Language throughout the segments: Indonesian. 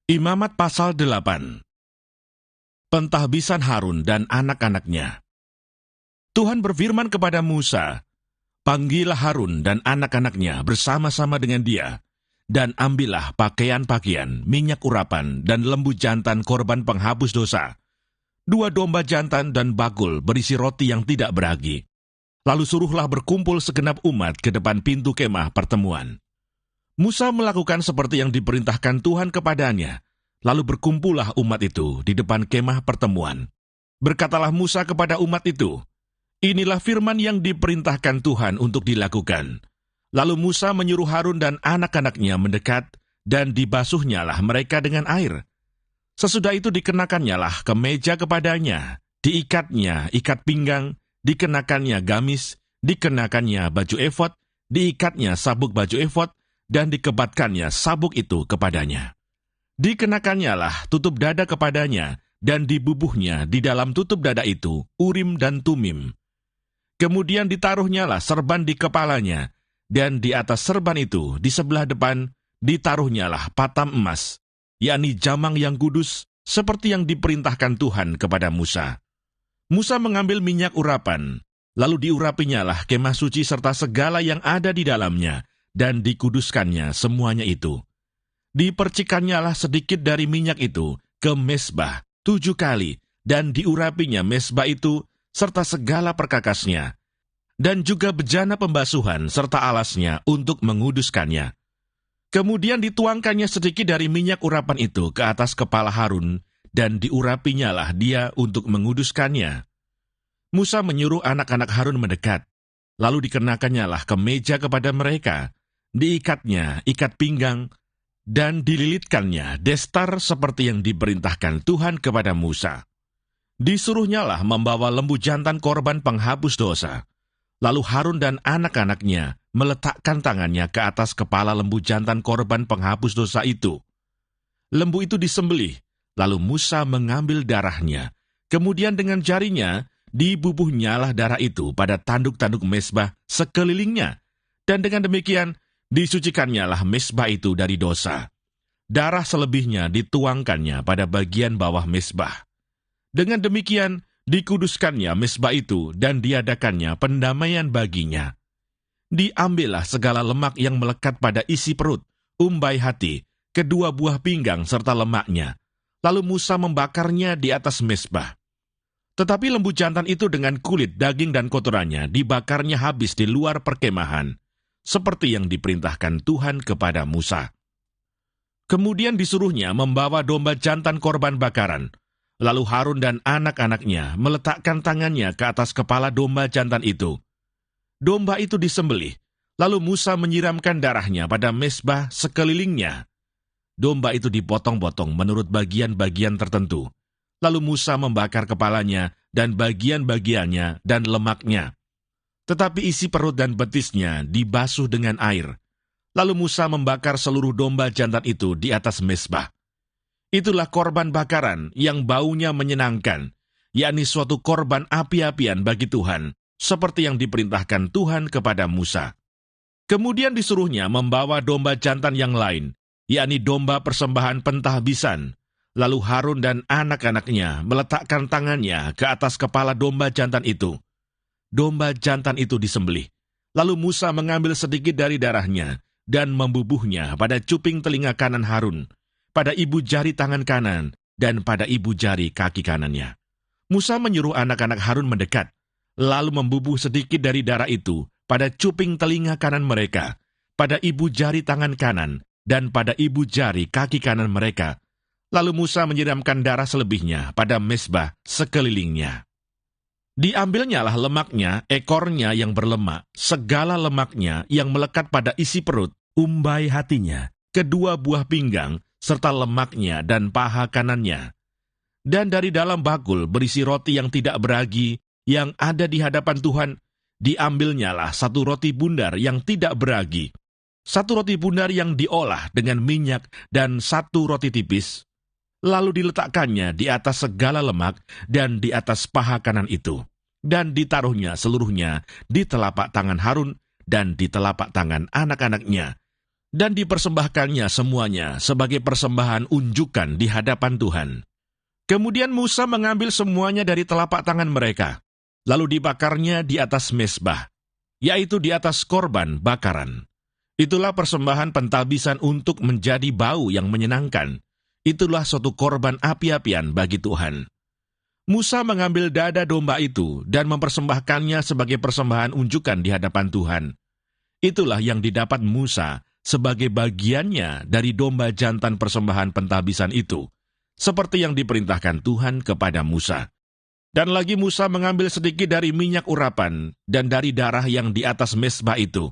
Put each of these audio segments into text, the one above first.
Imamat pasal 8. Pentahbisan Harun dan anak-anaknya. Tuhan berfirman kepada Musa, "Panggillah Harun dan anak-anaknya bersama-sama dengan dia, dan ambillah pakaian-pakaian, minyak urapan, dan lembu jantan korban penghapus dosa, 2 domba jantan dan bakul berisi roti yang tidak beragi. Lalu suruhlah berkumpul segenap umat ke depan pintu kemah pertemuan." Musa melakukan seperti yang diperintahkan Tuhan kepadanya. Lalu berkumpullah umat itu di depan kemah pertemuan. Berkatalah Musa kepada umat itu, "Inilah firman yang diperintahkan Tuhan untuk dilakukan." Lalu Musa menyuruh Harun dan anak-anaknya mendekat, dan dibasuhnyalah mereka dengan air. Sesudah itu dikenakannya kemeja kepadanya, diikatnya ikat pinggang, dikenakannya gamis, dikenakannya baju efod, diikatnya sabuk baju efod, dan dikebatkannya sabuk itu kepadanya. Dikenakannya tutup dada kepadanya, dan dibubuhnya di dalam tutup dada itu Urim dan Tumim. Kemudian ditaruhnyalah serban di kepalanya, dan di atas serban itu di sebelah depan ditaruhnyalah patam emas, yakni jamang yang kudus, seperti yang diperintahkan Tuhan kepada Musa. Musa mengambil minyak urapan, lalu diurapinyalah kemah suci serta segala yang ada di dalamnya, dan dikuduskannya semuanya itu. Dipercikannyalah sedikit dari minyak itu ke mezbah 7 kali, dan diurapinya mezbah itu serta segala perkakasnya, dan juga bejana pembasuhan serta alasnya untuk menguduskannya. Kemudian dituangkannya sedikit dari minyak urapan itu ke atas kepala Harun, dan diurapinyalah dia untuk menguduskannya. Musa menyuruh anak-anak Harun mendekat, lalu dikenakannya kemeja kepada mereka, diikatnya ikat pinggang, dan dililitkannya destar seperti yang diperintahkan Tuhan kepada Musa. Disuruhnyalah membawa lembu jantan korban penghapus dosa. Lalu Harun dan anak-anaknya meletakkan tangannya ke atas kepala lembu jantan korban penghapus dosa itu. Lembu itu disembelih, lalu Musa mengambil darahnya. Kemudian dengan jarinya dibubuhnyalah darah itu pada tanduk-tanduk mezbah sekelilingnya, dan dengan demikian disucikannyalah mezbah itu dari dosa. Darah selebihnya dituangkannya pada bagian bawah mezbah. Dengan demikian dikuduskannya mezbah itu dan diadakannya pendamaian baginya. Diambillah segala lemak yang melekat pada isi perut, umbai hati, kedua buah pinggang serta lemaknya. Lalu Musa membakarnya di atas mezbah. Tetapi lembu jantan itu dengan kulit, daging, dan kotorannya dibakarnya habis di luar perkemahan, seperti yang diperintahkan Tuhan kepada Musa. Kemudian disuruhnya membawa domba jantan korban bakaran. Lalu Harun dan anak-anaknya meletakkan tangannya ke atas kepala domba jantan itu. Domba itu disembelih, lalu Musa menyiramkan darahnya pada mezbah sekelilingnya. Domba itu dipotong-potong menurut bagian-bagian tertentu. Lalu Musa membakar kepalanya dan bagian-bagiannya dan lemaknya. Tetapi isi perut dan betisnya dibasuh dengan air. Lalu Musa membakar seluruh domba jantan itu di atas mezbah. Itulah korban bakaran yang baunya menyenangkan, yakni suatu korban api-apian bagi Tuhan, seperti yang diperintahkan Tuhan kepada Musa. Kemudian disuruhnya membawa domba jantan yang lain, yakni domba persembahan pentahbisan. Lalu Harun dan anak-anaknya meletakkan tangannya ke atas kepala domba jantan itu. Domba jantan itu disembelih. Lalu Musa mengambil sedikit dari darahnya dan membubuhnya pada cuping telinga kanan Harun, pada ibu jari tangan kanan, dan pada ibu jari kaki kanannya. Musa menyuruh anak-anak Harun mendekat, lalu membubuh sedikit dari darah itu pada cuping telinga kanan mereka, pada ibu jari tangan kanan, dan pada ibu jari kaki kanan mereka. Lalu Musa menyiramkan darah selebihnya pada mezbah sekelilingnya. Diambilnyalah lemaknya, ekornya yang berlemak, segala lemaknya yang melekat pada isi perut, umbai hatinya, kedua buah pinggang, serta lemaknya dan paha kanannya. Dan dari dalam bakul berisi roti yang tidak beragi, yang ada di hadapan Tuhan, diambilnyalah 1 roti bundar yang tidak beragi, 1 roti bundar yang diolah dengan minyak, dan 1 roti tipis. Lalu diletakkannya di atas segala lemak dan di atas paha kanan itu, dan ditaruhnya seluruhnya di telapak tangan Harun dan di telapak tangan anak-anaknya, dan dipersembahkannya semuanya sebagai persembahan unjukan di hadapan Tuhan. Kemudian Musa mengambil semuanya dari telapak tangan mereka, lalu dibakarnya di atas mezbah, yaitu di atas korban bakaran. Itulah persembahan pentabisan untuk menjadi bau yang menyenangkan. Itulah suatu korban api-apian bagi Tuhan. Musa mengambil dada domba itu dan mempersembahkannya sebagai persembahan unjukan di hadapan Tuhan. Itulah yang didapat Musa sebagai bagiannya dari domba jantan persembahan pentabisan itu, seperti yang diperintahkan Tuhan kepada Musa. Dan lagi Musa mengambil sedikit dari minyak urapan dan dari darah yang di atas mezbah itu,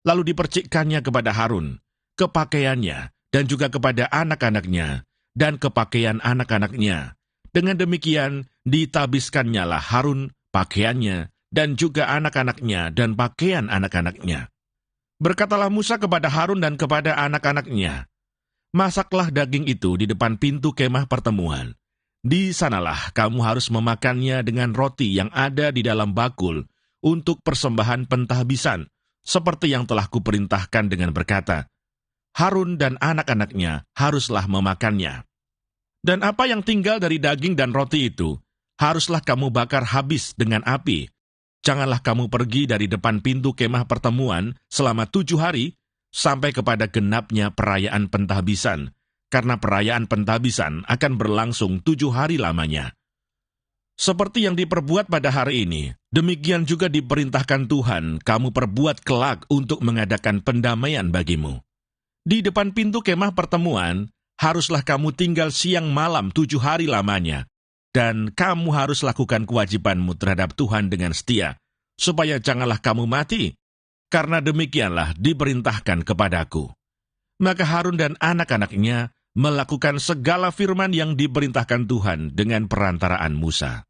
lalu dipercikkannya kepada Harun, ke pakaiannya, dan juga kepada anak-anaknya, dan ke pakaian anak-anaknya. Dengan demikian, ditabiskannya Harun pakaiannya, dan juga anak-anaknya, dan pakaian anak-anaknya. Berkatalah Musa kepada Harun dan kepada anak-anaknya, "Masaklah daging itu di depan pintu kemah pertemuan. Di sanalah kamu harus memakannya dengan roti yang ada di dalam bakul untuk persembahan pentahbisan, seperti yang telah kuperintahkan dengan berkata, Harun dan anak-anaknya haruslah memakannya. Dan apa yang tinggal dari daging dan roti itu, haruslah kamu bakar habis dengan api. Janganlah kamu pergi dari depan pintu kemah pertemuan selama 7 hari, sampai kepada genapnya perayaan pentahbisan, karena perayaan pentahbisan akan berlangsung 7 hari lamanya. Seperti yang diperbuat pada hari ini, demikian juga diperintahkan Tuhan, kamu perbuat kelak untuk mengadakan pendamaian bagimu. Di depan pintu kemah pertemuan, haruslah kamu tinggal siang malam 7 hari lamanya, dan kamu harus lakukan kewajibanmu terhadap Tuhan dengan setia, supaya janganlah kamu mati, karena demikianlah diperintahkan kepadaku. Maka Harun dan anak-anaknya melakukan segala firman yang diperintahkan Tuhan dengan perantaraan Musa.